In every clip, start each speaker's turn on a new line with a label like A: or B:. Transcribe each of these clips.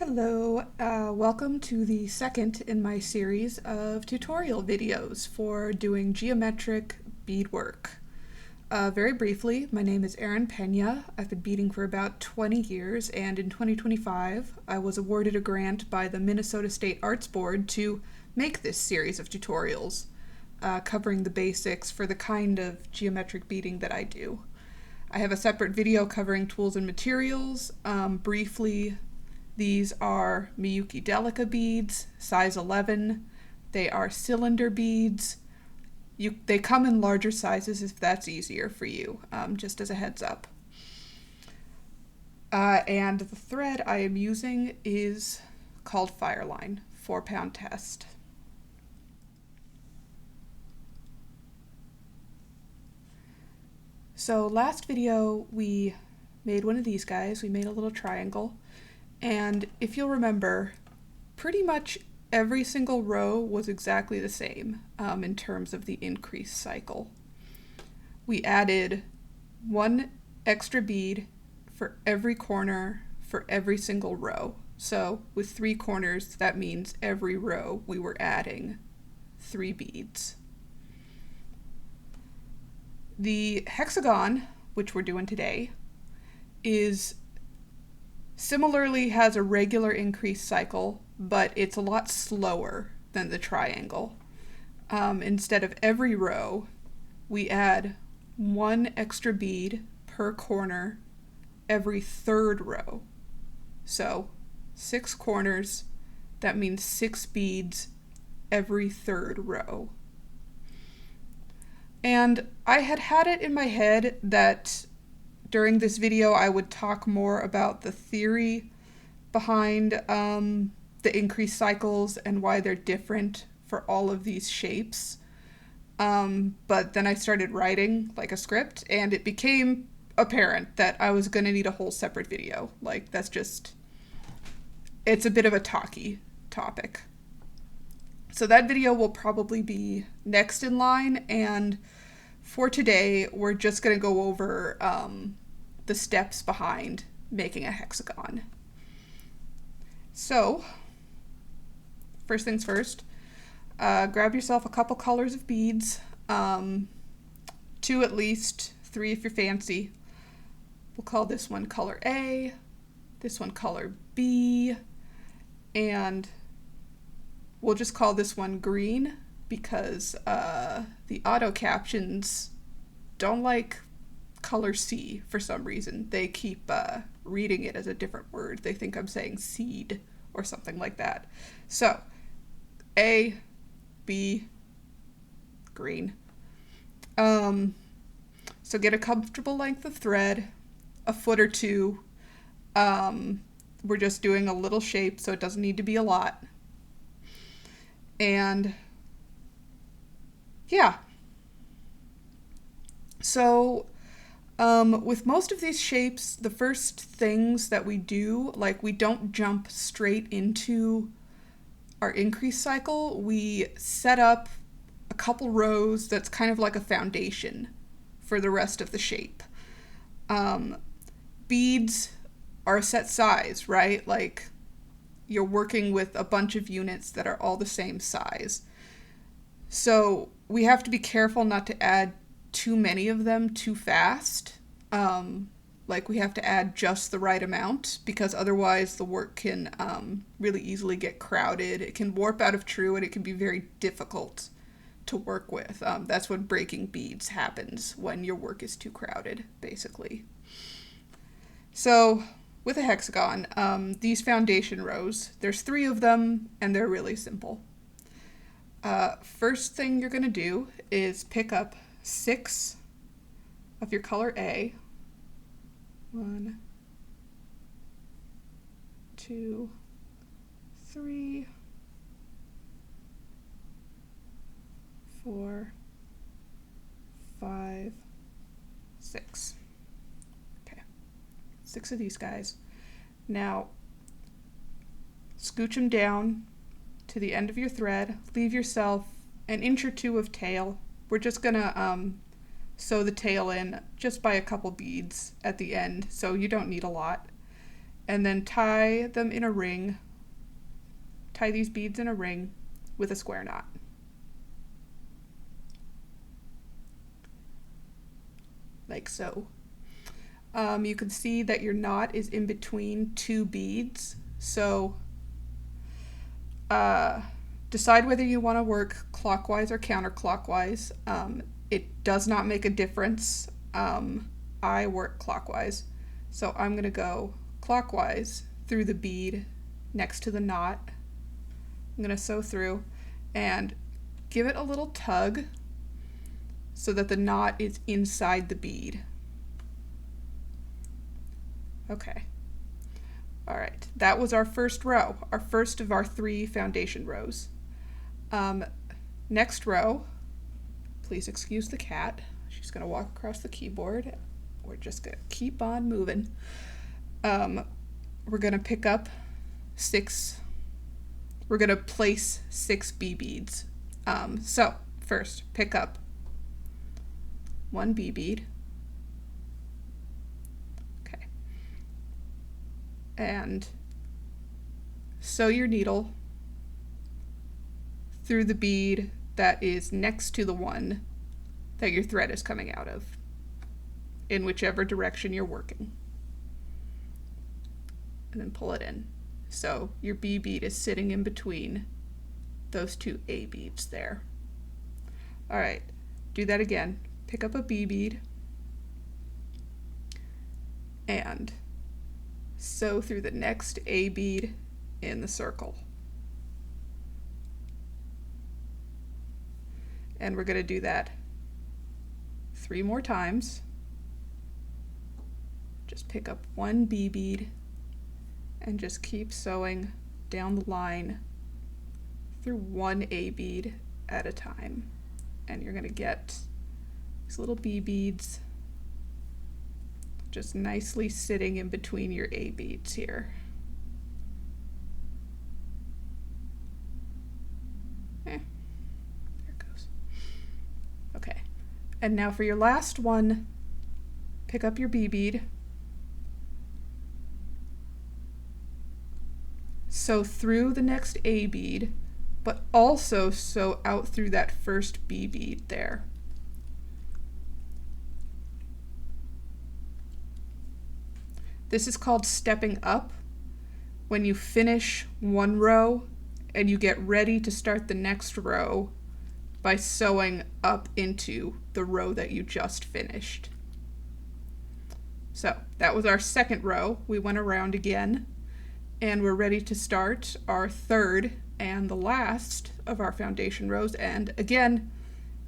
A: Hello, welcome to the second in my series of tutorial videos for doing geometric beadwork. Very briefly, my name is Erin Peña. I've been beading for about 20 years, and in 2025 I was awarded a grant by the Minnesota State Arts Board to make this series of tutorials, covering the basics for the kind of geometric beading that I do. I have a separate video covering tools and materials. Briefly, these are Miyuki Delica beads, size 11. They are cylinder beads. They come in larger sizes if that's easier for you, just as a heads up. And the thread I am using is called Fireline, 4-pound test. So last video we made one of these guys. We made a little triangle. And if you'll remember, pretty much every single row was exactly the same in terms of the increase cycle. We added one extra bead for every corner for every single row. So with 3 corners, that means every row we were adding 3 beads. The hexagon, which we're doing today, similarly has a regular increase cycle, but it's a lot slower than the triangle. Instead of every row, we add 1 extra bead per corner every 3rd row. So 6 corners, that means 6 beads every 3rd row. And I had it in my head that during this video I would talk more about the theory behind the increase cycles and why they're different for all of these shapes. But then I started writing like a script and it became apparent that I was going to need a whole separate video. Like it's a bit of a talky topic. So that video will probably be next in line, and for today, we're just going to go over the steps behind making a hexagon. So, first things first, grab yourself a couple colors of beads, 2 at least, 3 if you're fancy. We'll call this one color A, this one color B, and we'll just call this one green because the auto captions don't like color C for some reason. They keep reading it as a different word. They think I'm saying seed or something like that. So A, B, green. So get a comfortable length of thread, a foot or 2. We're just doing a little shape, so it doesn't need to be a lot. And yeah. So with most of these shapes, the first things that we do, like we don't jump straight into our increase cycle. We set up a couple rows that's kind of like a foundation for the rest of the shape. Beads are a set size, right? Like you're working with a bunch of units that are all the same size. So we have to be careful not to add too many of them too fast. Like we have to add just the right amount because otherwise the work can really easily get crowded. It can warp out of true and it can be very difficult to work with. That's when breaking beads happens, when your work is too crowded, basically. So with a hexagon, these foundation rows, there's 3 of them and they're really simple. First thing you're going to do is pick up 6 of your color A. 1, 2, 3, 4, 5, 6. Okay, 6 of these guys. Now, scooch them down to the end of your thread. Leave yourself an inch or 2 of tail. We're just gonna sew the tail in just by a couple beads at the end, so you don't need a lot. and then tie them in a ring. Tie these beads in a ring with a square knot. Like so. You can see that your knot is in between two beads, so decide whether you want to work clockwise or counterclockwise. It does not make a difference. I work clockwise, so I'm going to go clockwise through the bead next to the knot. I'm going to sew through and give it a little tug so that the knot is inside the bead. Okay. All right, that was our first row, our first of our 3 foundation rows. Next row, please excuse the cat. She's gonna walk across the keyboard. We're just gonna keep on moving. We're gonna pick up 6, we're gonna place 6 bee beads. So first, pick up 1 bee bead. Okay. And sew your needle through the bead that is next to the one that your thread is coming out of, in whichever direction you're working. And then pull it in. So your bee bead is sitting in between those 2 A beads there. All right, do that again. Pick up a bee bead and sew through the next A bead in the circle. And we're going to do that 3 more times. Just pick up 1 bee bead and just keep sewing down the line through 1 A bead at a time. And you're going to get these little bee beads just nicely sitting in between your A beads here. There it goes. Okay, and now for your last one, pick up your bee bead, sew through the next A bead, but also sew out through that first bee bead there. This is called stepping up. When you finish one row and you get ready to start the next row by sewing up into the row that you just finished. So that was our second row. We went around again and we're ready to start our third and the last of our foundation rows. And again,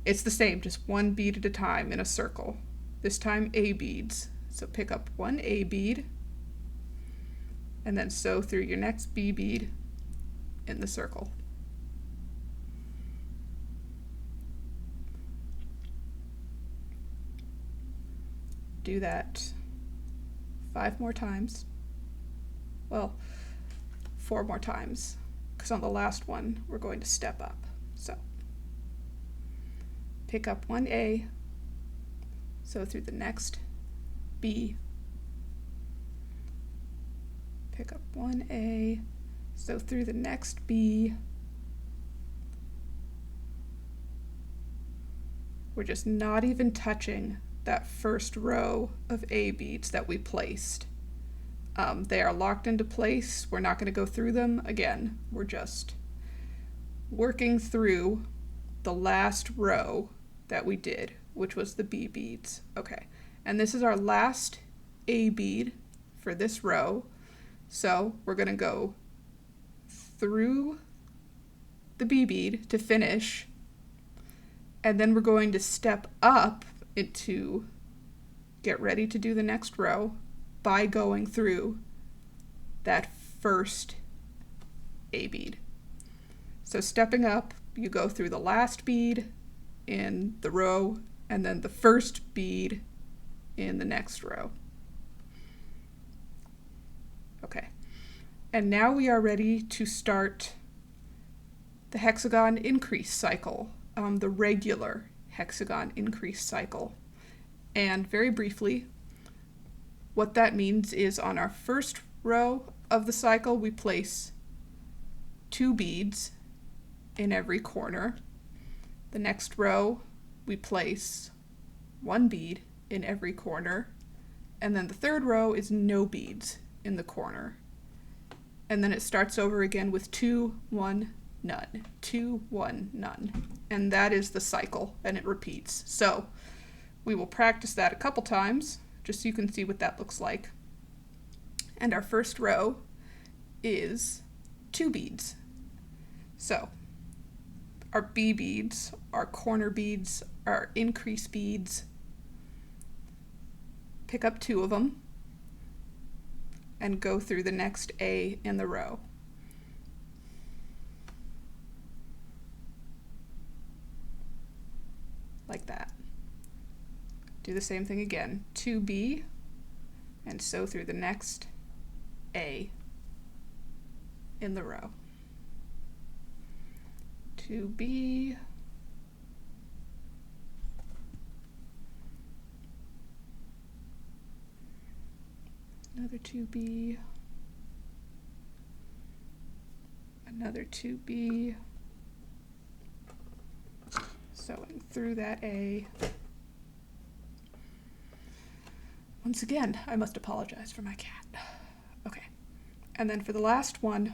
A: it's the same, just 1 bead at a time in a circle. This time A beads. So pick up 1 A bead and then sew through your next B bead in the circle. Do that 5 more times. Well, 4 more times, because on the last one we're going to step up. So pick up 1 A, sew through the next B, pick up 1 A, sew through the next B. We're just not even touching that first row of A beads that we placed. They are locked into place. We're not going to go through them again. We're just working through the last row that we did, which was the B beads. Okay, and this is our last A bead for this row. So we're going to go through the B bead to finish, and then we're going to step up into get ready to do the next row by going through that first A bead. So stepping up, you go through the last bead in the row and then the first bead in the next row. Okay, and now we are ready to start the hexagon increase cycle, the regular hexagon increase cycle. And very briefly, what that means is on our first row of the cycle, we place 2 beads in every corner. The next row, we place 1 bead in every corner. And then the third row is no beads in the corner. And then it starts over again with 2, 1, none, 2, 1, none. And that is the cycle, and it repeats. So we will practice that a couple times, just so you can see what that looks like. And our first row is 2 beads. So our B beads, our corner beads, our increase beads, pick up 2 of them and go through the next A in the row. Like that. Do the same thing again. 2B, and sew through the next A in the row. 2B, another 2B, another 2B, sewing through that A. Once again, I must apologize for my cat. Okay, and then for the last one,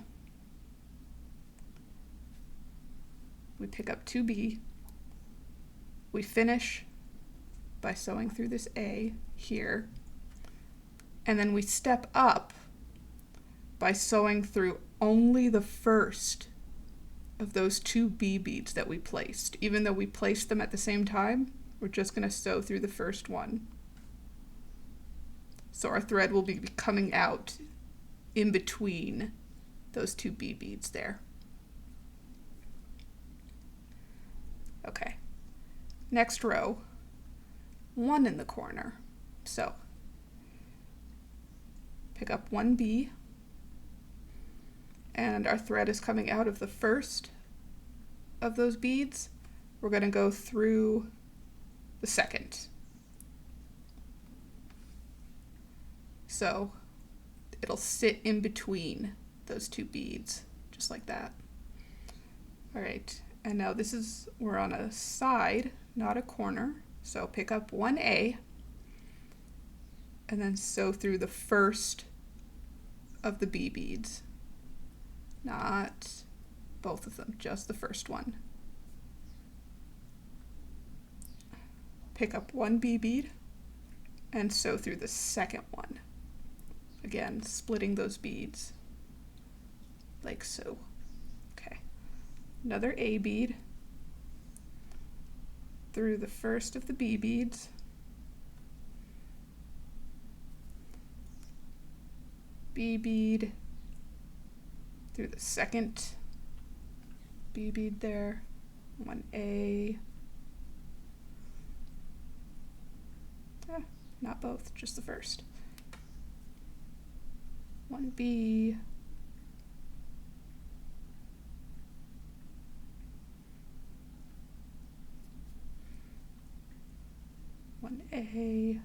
A: we pick up 2B, we finish by sewing through this A here, and then we step up by sewing through only the first of those 2 B beads that we placed. Even though we placed them at the same time, we're just going to sew through the first one. So our thread will be coming out in between those 2 B beads there. Okay, next row, 1 in the corner. So pick up 1 B, and our thread is coming out of the first of those beads. We're going to go through the second. So it'll sit in between those 2 beads, just like that. All right, and now we're on a side, not a corner. So pick up 1A, and then sew through the first of the B beads. Not both of them, just the first one. Pick up 1 B bead and sew through the second one. Again, splitting those beads like so. Okay, another A bead through the first of the B beads. B bead through the second B bead there, 1A, not both, just the first, 1B, one A,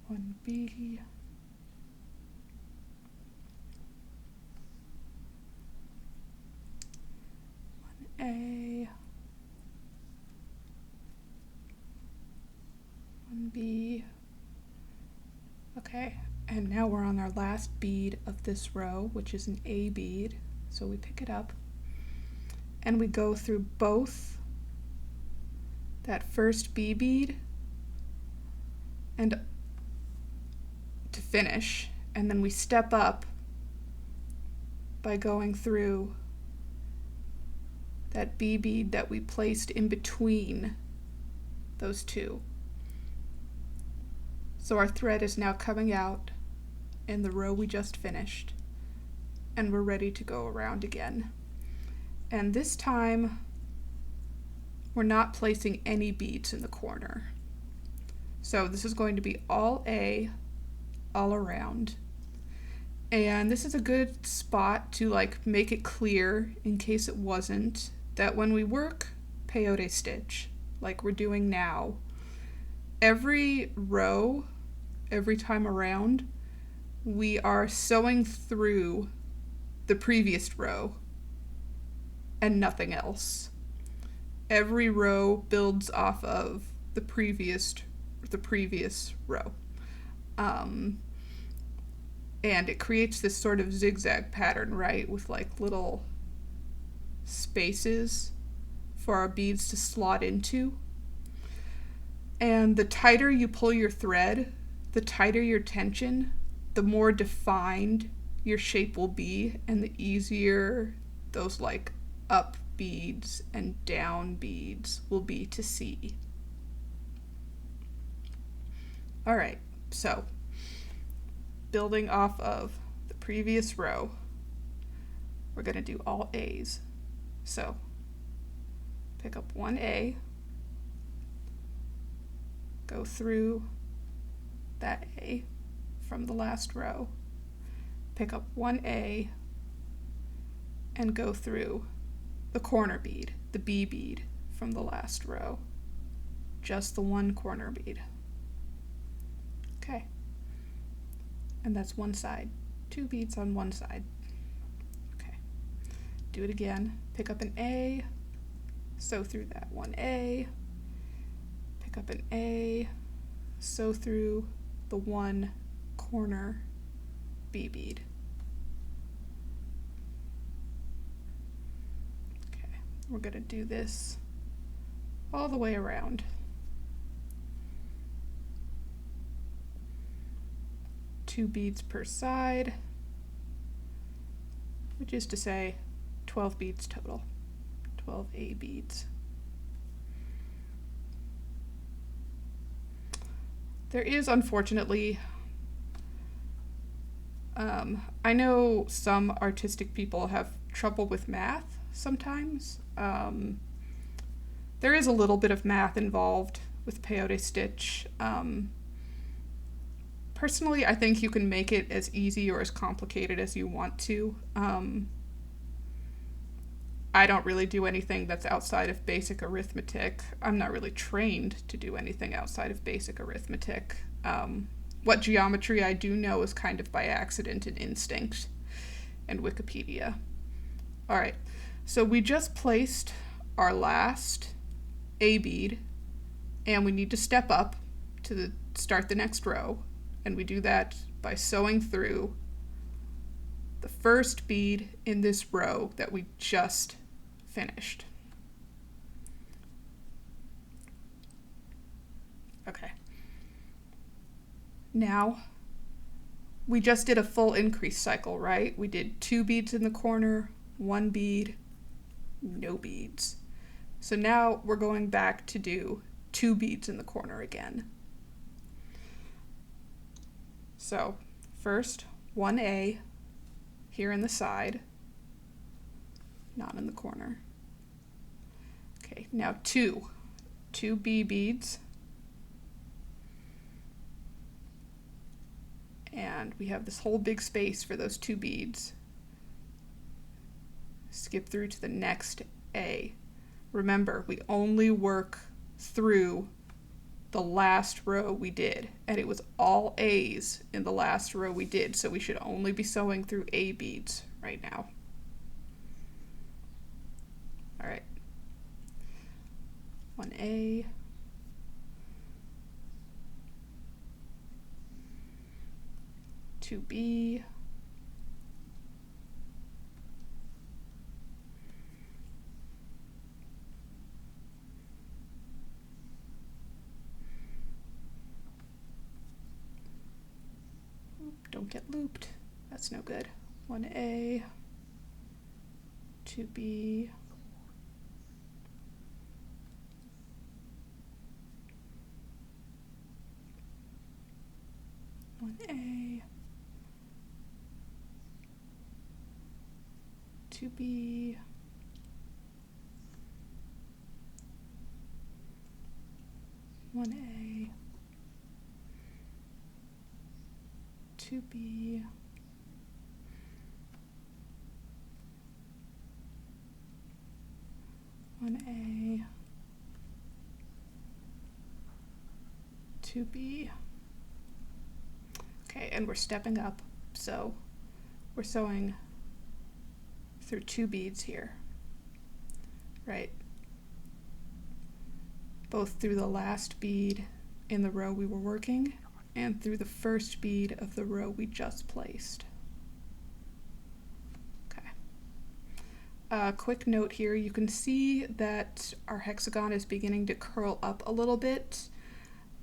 A: one B, one A, one B. Okay, and now we're on our last bead of this row, which is an A bead. So we pick it up and we go through both that first B bead and to finish, and then we step up by going through that B bead that we placed in between those 2. So our thread is now coming out in the row we just finished, and we're ready to go around again. And this time we're not placing any beads in the corner. So this is going to be all A all around. And this is a good spot to make it clear, in case it wasn't, that when we work peyote stitch like we're doing now, every row, every time around, we are sewing through the previous row and nothing else. Every row builds off of the previous row. And it creates this sort of zigzag pattern, right, with like little spaces for our beads to slot into. And the tighter you pull your thread, the tighter your tension, the more defined your shape will be, and the easier those like up beads and down beads will be to see. All right, so building off of the previous row, we're going to do all A's. So pick up one A, go through that A from the last row, pick up one A, and go through the corner bead, the B bead from the last row. Just the one corner bead. Okay. And that's one side. 2 beads on one side. Okay. Do it again. Pick up an A, sew through that one A, pick up an A, sew through the one corner B bead. Okay, we're going to do this all the way around. 2 beads per side, which is to say 12 beads total, 12 A beads. There is, unfortunately, I know some artistic people have trouble with math sometimes. There is a little bit of math involved with peyote stitch. Personally, I think you can make it as easy or as complicated as you want to. I don't really do anything that's outside of basic arithmetic. I'm not really trained to do anything outside of basic arithmetic. What geometry I do know is kind of by accident and instinct and Wikipedia. All right, so we just placed our last A bead, and we need to step up to start the next row. And we do that by sewing through the first bead in this row that we just finished. Okay. Now, we just did a full increase cycle, right? We did 2 beads in the corner, 1 bead, no beads. So now we're going back to do 2 beads in the corner again. So first, 1A here in the side, not in the corner. Okay, now 2 B beads. And we have this whole big space for those 2 beads. Skip through to the next A. Remember, we only work through the last row we did, and it was all A's in the last row we did, so we should only be sewing through A beads right now. All right. 1A. Two B. Don't get looped. That's no good. 1A, 2B, 1A, 2B, 1A, 2B, 1A, 2B. Okay, and we're stepping up, so we're sewing through 2 beads here, right? Both through the last bead in the row we were working and through the first bead of the row we just placed. Okay. Quick note here, you can see that our hexagon is beginning to curl up a little bit.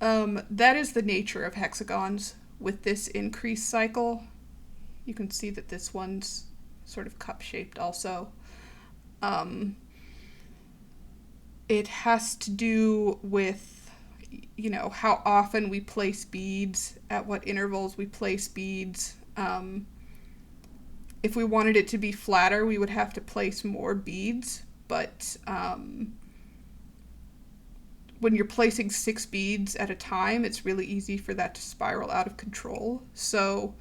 A: That is the nature of hexagons. With this increase cycle, you can see that this one's sort of cup-shaped also. It has to do with, you know, how often we place beads, at what intervals we place beads. If we wanted it to be flatter, we would have to place more beads, but when you're placing 6 beads at a time, it's really easy for that to spiral out of control. So,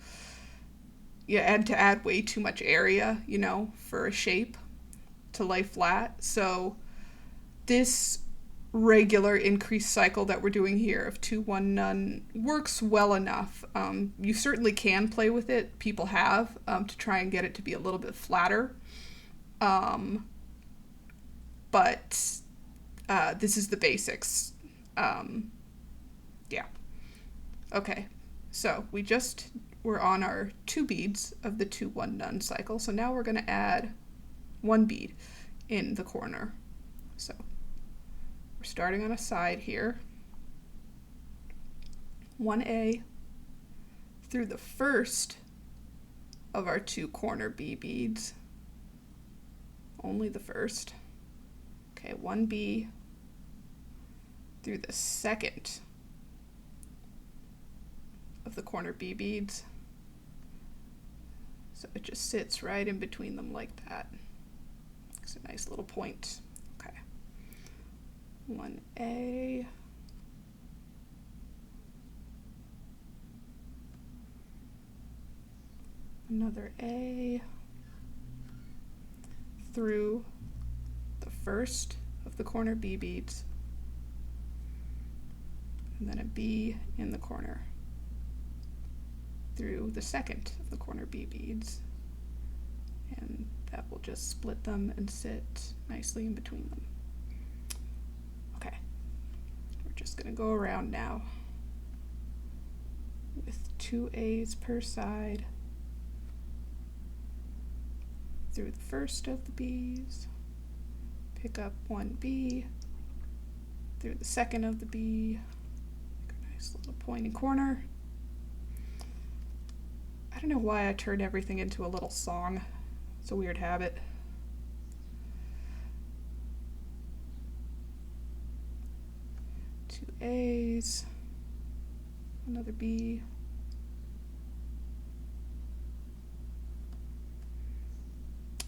A: yeah, and to add way too much area, you know, for a shape to lay flat. So this regular increase cycle that we're doing here of 2, 1, none works well enough. You certainly can play with it. People have to try and get it to be a little bit flatter. But this is the basics. Yeah. Okay. So we're on our 2 beads of the 2, 1, none cycle. So now we're going to add 1 bead in the corner. So we're starting on a side here. 1A through the first of our 2 corner B beads. Only the first. Okay, 1B through the second of the corner B beads. So it just sits right in between them like that. It's a nice little point. Okay. 1A. Another A through the first of the corner B beads, and then a B in the corner through the second of the corner B beads, and that will just split them and sit nicely in between them. Okay, we're just going to go around now with 2 A's per side through the first of the B's, pick up 1 B through the second of the B, make a nice little pointy corner. I don't know why I turned everything into a little song. It's a weird habit. Two A's, another B.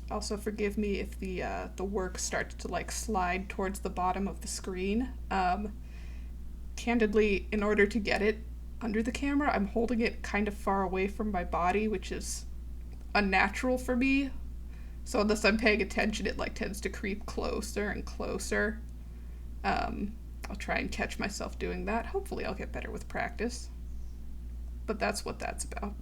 A: Also, forgive me if the work starts to like slide towards the bottom of the screen. Candidly, in order to get it under the camera, I'm holding it kind of far away from my body, which is unnatural for me. So unless I'm paying attention, it like tends to creep closer and closer. I'll try and catch myself doing that. Hopefully I'll get better with practice. But that's what that's about.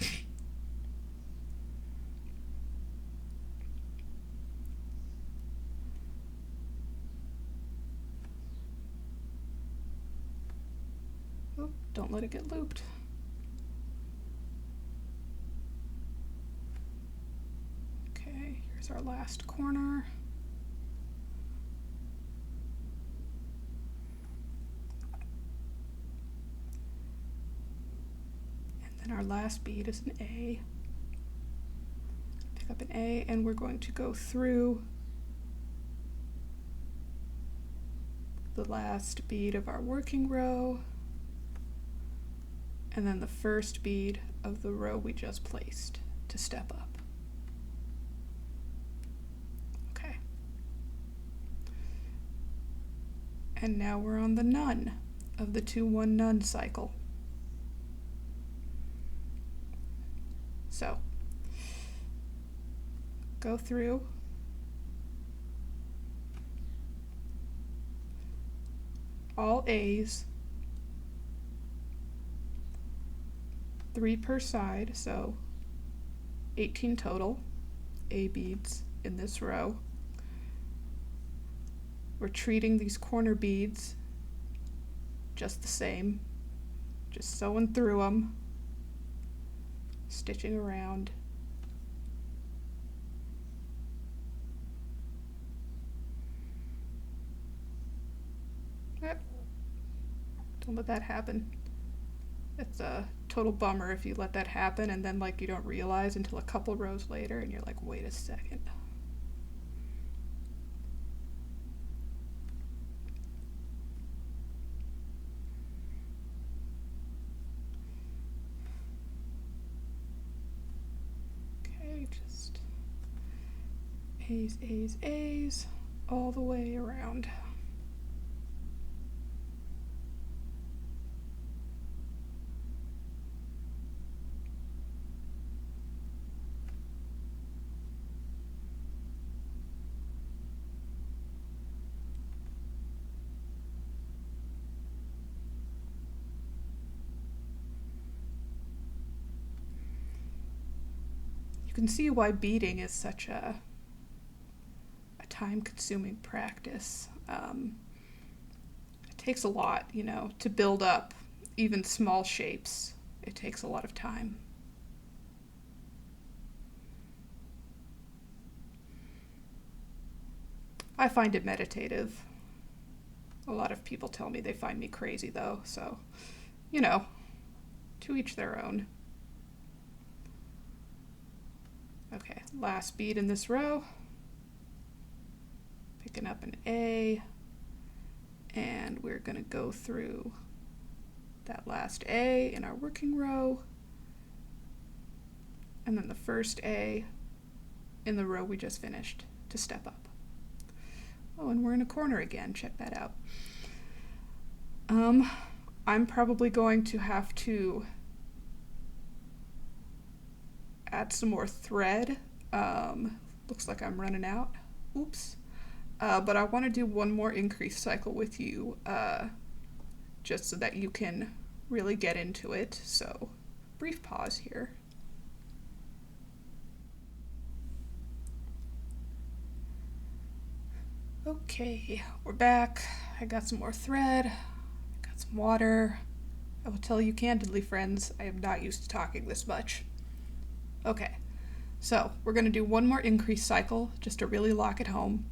A: Oh, don't let it get looped. Okay, here's our last corner. And then our last bead is an A. Pick up an A, and we're going to go through the last bead of our working row, and then the first bead of the row we just placed to step up. Okay. And now we're on the none of the 2, 1, none cycle. So, go through all A's 3 per side, so 18 total A beads in this row. We're treating these corner beads just the same, just sewing through them, stitching around. Don't let that happen. It's a total bummer if you let that happen and then like you don't realize until a couple rows later and you're like, wait a second. Okay, just A's, A's, A's all the way around. You can see why beading is such a time-consuming practice. It takes a lot, you know, to build up even small shapes. It takes a lot of time. I find it meditative. A lot of people tell me they find me crazy though, so, you know, to each their own. Okay, last bead in this row. Picking up an A, and we're going to go through that last A in our working row, and then the first A in the row we just finished to step up. Oh, and we're in a corner again. Check that out. I'm probably going to have to add some more thread. Looks like I'm running out. Oops. But I want to do one more increase cycle with you, just so that you can really get into it. So, brief pause here. Okay, we're back. I got some more thread. I got some water. I will tell you candidly, friends, I am not used to talking this much. Okay, so we're going to do one more increase cycle just to really lock it home.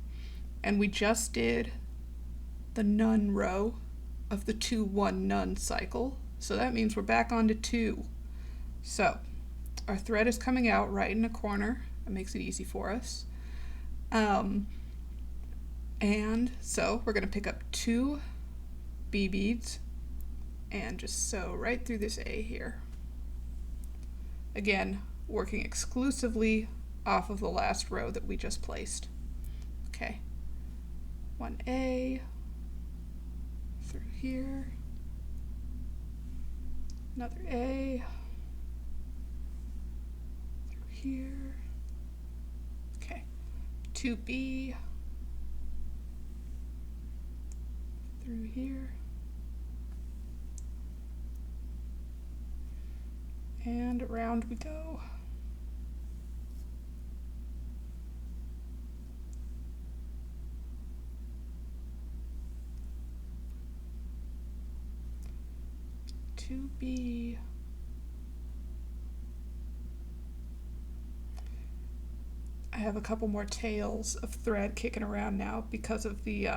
A: And we just did the none row of the 2-1 none cycle. So that means we're back on to 2. So our thread is coming out right in a corner. It makes it easy for us. And so we're going to pick up 2 B beads and just sew right through this A here. Again, working exclusively off of the last row that we just placed. Okay, 1A through here, another A through here, okay, 2B through here, and around we go. To be I have a couple more tails of thread kicking around now because of the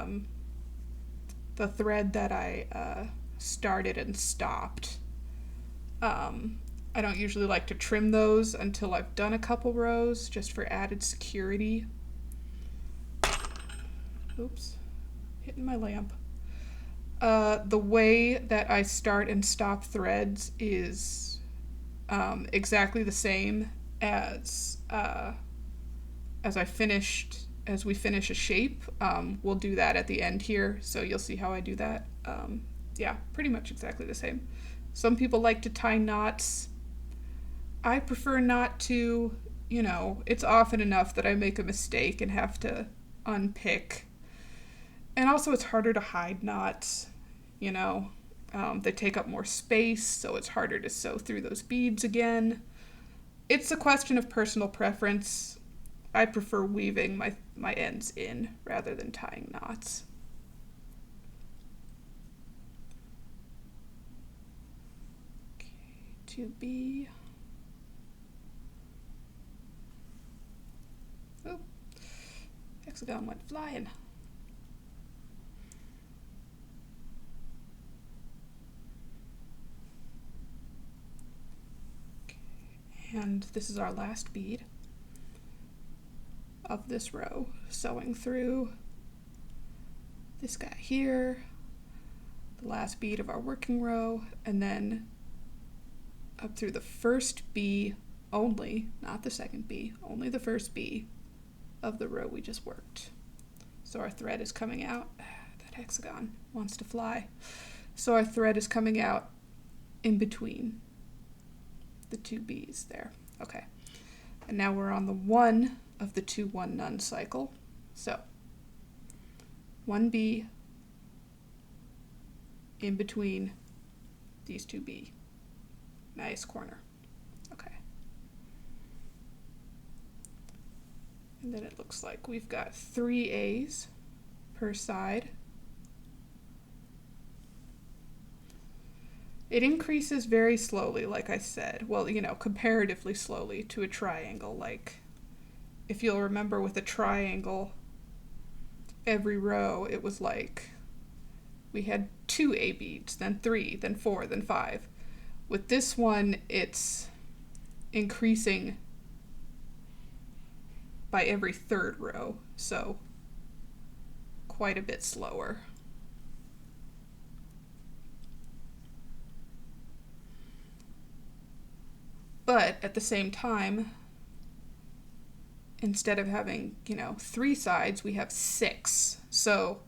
A: thread that I started and stopped. I don't usually like to trim those until I've done a couple rows just for added security. Oops, hitting my lamp. The way that I start and stop threads is exactly the same as we finish a shape. We'll do that at the end here, so you'll see how I do that. Yeah, pretty much exactly the same. Some people like to tie knots. I prefer not to. You know, it's often enough that I make a mistake and have to unpick. And also it's harder to hide knots, you know. They take up more space, so it's harder to sew through those beads again. It's a question of personal preference. I prefer weaving my ends in rather than tying knots. Okay, 2B. Oh, hexagon went flying. And this is our last bead of this row, sewing through this guy here, the last bead of our working row, and then up through the first B only, not the second B, only the first B of the row we just worked. So our thread is coming out. That hexagon wants to fly. So our thread is coming out in between the two B's there. Okay. And now we're on the 1 of the 2-1 none cycle. So 1B in between these 2B. Nice corner. Okay. And then it looks like we've got 3 A's per side. It increases very slowly, like I said. Well, you know, comparatively slowly to a triangle. Like, if you'll remember with a triangle, every row, it was like, we had 2 A beads, then 3, then 4, then 5. With this one, it's increasing by every 3rd row, so quite a bit slower. But at the same time, instead of having, 3 sides, we have 6. So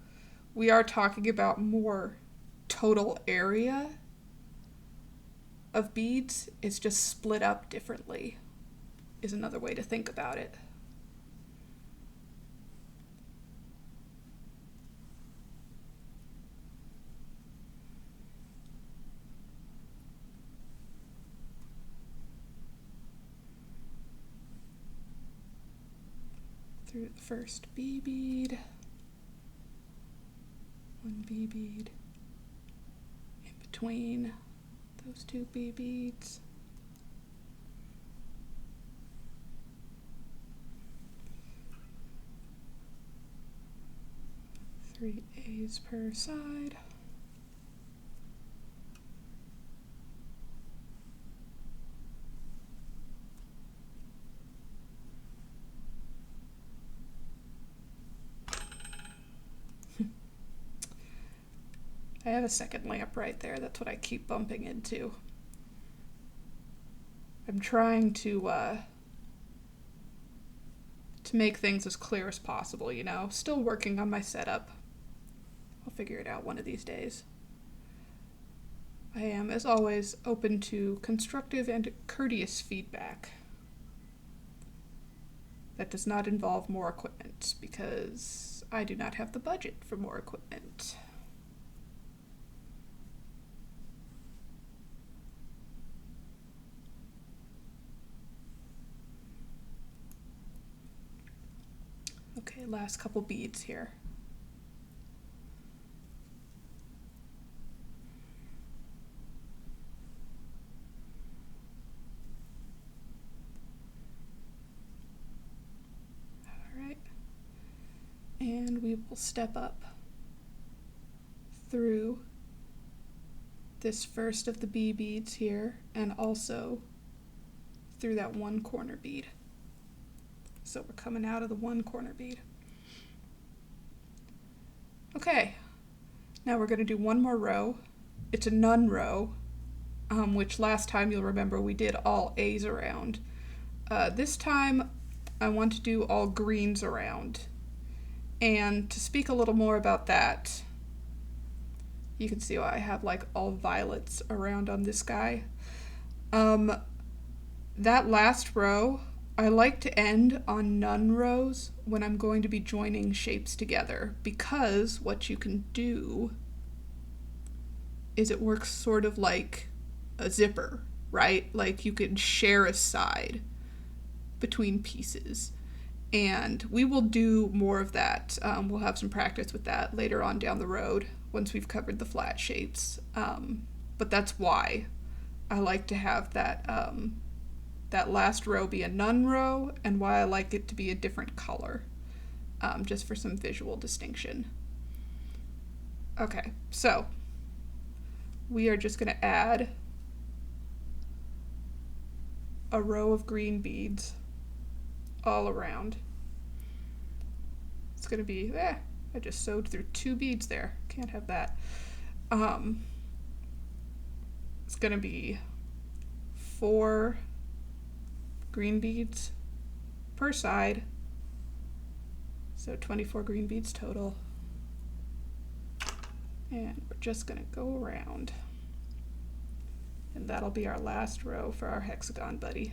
A: we are talking about more total area of beads. It's just split up differently, is another way to think about it. Through the first B bead, 1 B bead, in between those 2 B beads, three A's per side. I have a second lamp right there. That's what I keep bumping into. I'm trying to make things as clear as possible, Still working on my setup. I'll figure it out one of these days. I am, as always, open to constructive and courteous feedback. That does not involve more equipment, because I do not have the budget for more equipment. Okay, last couple beads here. All right, and we will step up through this first of the B beads here, and also through that 1 corner bead. So we're coming out of the 1 corner bead. Okay, now we're going to do 1 more row. It's a none row, which last time you'll remember we did all A's around. This time I want to do all greens around. And to speak a little more about that, you can see why I have like all violets around on this guy. That last row, I like to end on none rows when I'm going to be joining shapes together, because what you can do is it works sort of like a zipper, right? Like you can share a side between pieces. And we will do more of that. We'll have some practice with that later on down the road once we've covered the flat shapes. But that's why I like to have that that last row be a none row, and why I like it to be a different color, just for some visual distinction. Okay, so we are just going to add a row of green beads all around. It's going to be, I just sewed through 2 beads there. Can't have that. It's going to be 4 green beads per side. So 24 green beads total. And we're just going to go around. And that'll be our last row for our hexagon buddy.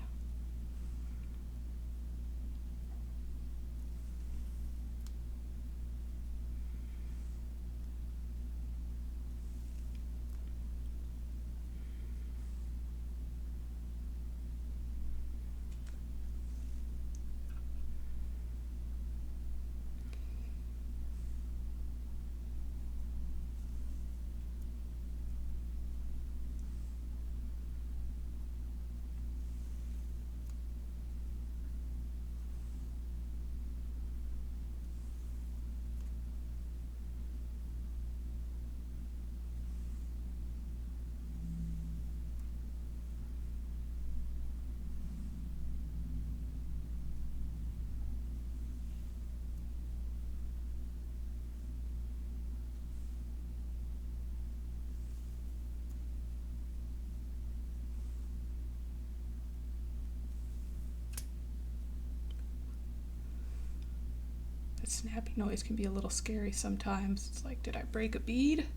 A: That snappy noise can be a little scary sometimes. It's like, did I break a bead?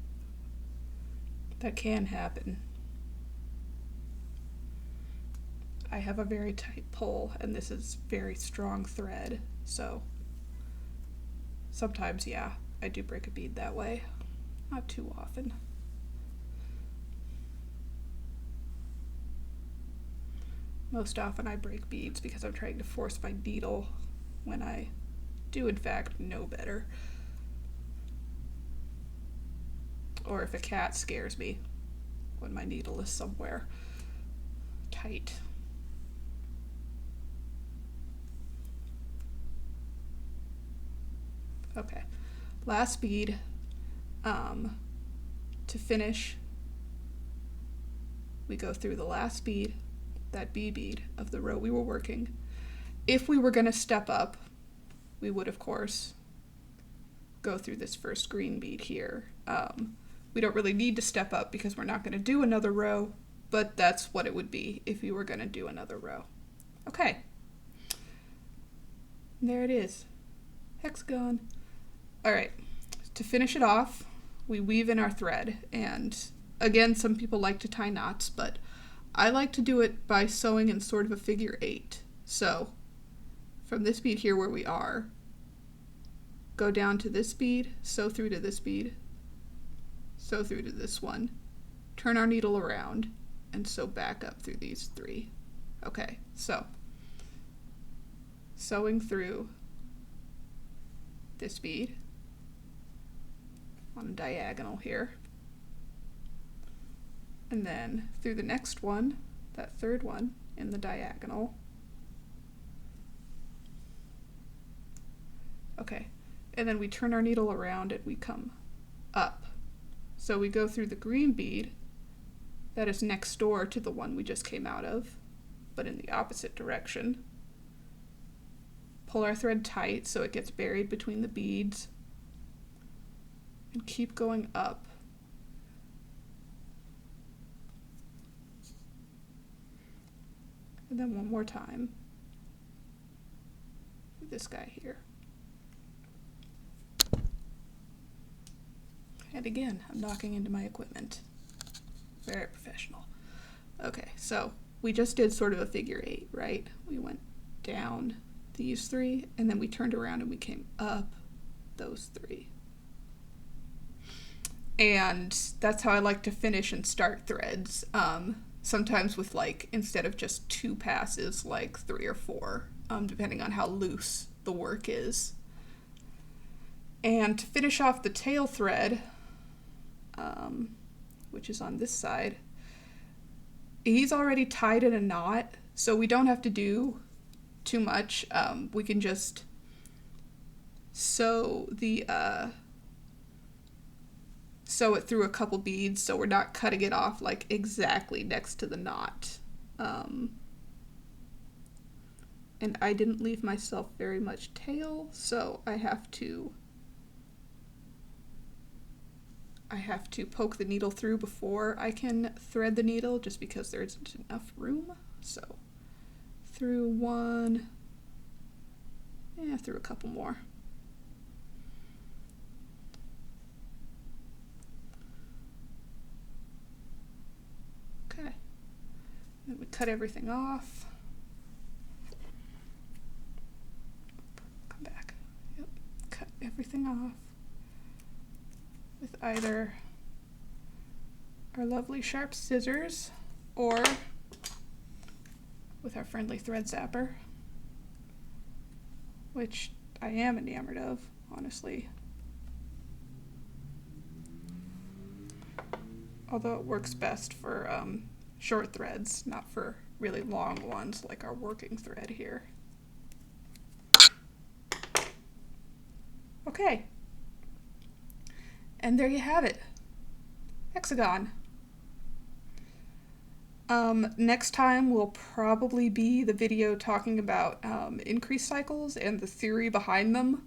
A: That can happen. I have a very tight pull, and this is very strong thread, so sometimes, yeah, I do break a bead that way. Not too often. Most often I break beads because I'm trying to force my needle when I do in fact know better. Or if a cat scares me when my needle is somewhere tight. Okay, last bead. To finish, we go through the last bead, that B bead of the row we were working. If we were going to step up, we would of course go through this first green bead here. We don't really need to step up because we're not going to do another row, but that's what it would be if you were going to do another row. Okay, and there it is, hexagon. All right, to finish it off, we weave in our thread, and again, some people like to tie knots, but I like to do it by sewing in sort of a figure 8. So from this bead here where we are, go down to this bead, sew through to this bead, sew through to this one, turn our needle around, and sew back up through these 3. Okay, so sewing through this bead on a diagonal here, and then through the next one, that third one in the diagonal. Okay, and then we turn our needle around and we come up. So we go through the green bead that is next door to the one we just came out of, but in the opposite direction. Pull our thread tight so it gets buried between the beads, and keep going up. And then one more time with this guy here. And again, I'm knocking into my equipment. Very professional. Okay, so we just did sort of a figure 8, right? We went down these 3, and then we turned around and we came up those 3. And that's how I like to finish and start threads. Sometimes with like, instead of just 2 passes, like 3 or 4, depending on how loose the work is. And to finish off the tail thread, which is on this side, he's already tied in a knot, so we don't have to do too much. We can just sew it through a couple beads, so we're not cutting it off like exactly next to the knot. And I didn't leave myself very much tail, so I have to poke the needle through before I can thread the needle, just because there isn't enough room. So through one, through a couple more. Okay, then we cut everything off. Come back. Yep, cut everything off with either our lovely sharp scissors or with our friendly thread zapper, which I am enamored of, honestly. Although it works best for short threads, not for really long ones like our working thread here. Okay. And there you have it. Hexagon. Next time will probably be the video talking about increase cycles and the theory behind them,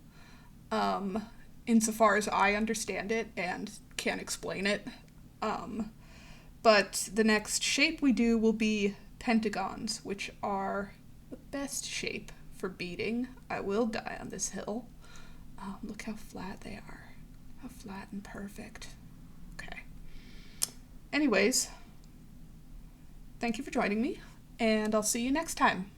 A: insofar as I understand it and can explain it. But the next shape we do will be pentagons, which are the best shape for beading. I will die on this hill. Look how flat they are. How flat and perfect. Okay. Anyways, thank you for joining me, and I'll see you next time.